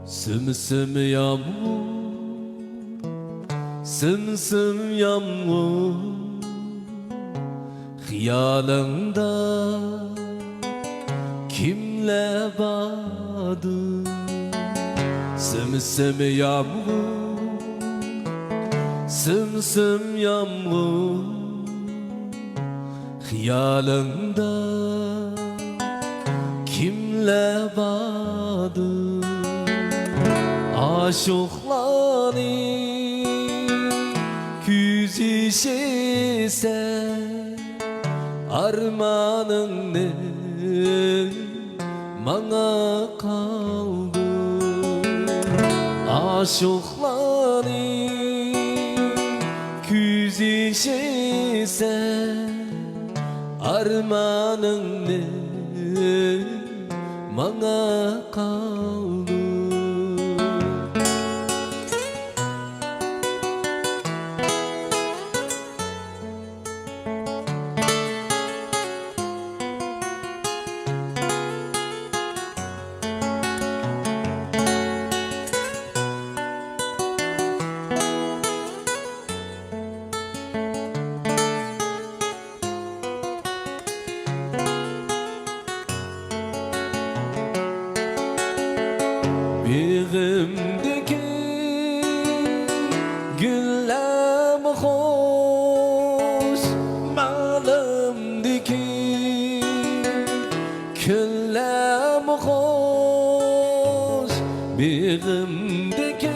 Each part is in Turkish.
Sımsım yağmur, sımsım yağmur, hayalında kimle vardı? Sımsım yağmur, sımsım yağmur, hayalında kimle vardı? Aşıkların küzüşese armanın ne bana kaldı? Aşıkların küzüşese armanın ne bana kaldı? Bağımdaki güller hoş, malımdaki küller hoş. Bağımdaki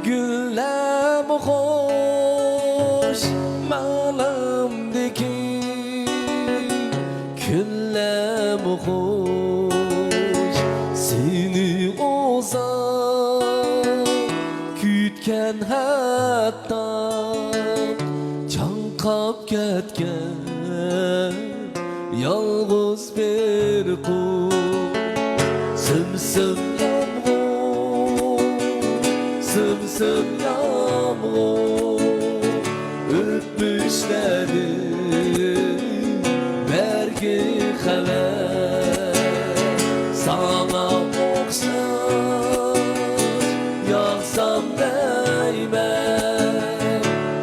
güller hoş, malımdaki küller hoş. Seni uzak kütken hatta çankap ketken yalğız bir kul. Sımsım yağmur, sımsım yağmur, öpmüşleri belki haber. Sana okşar yağsam değmem,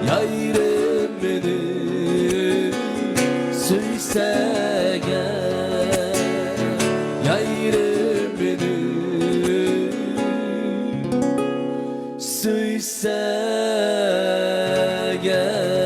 yayrım beni suysa gel, yayrım beni suysa gel.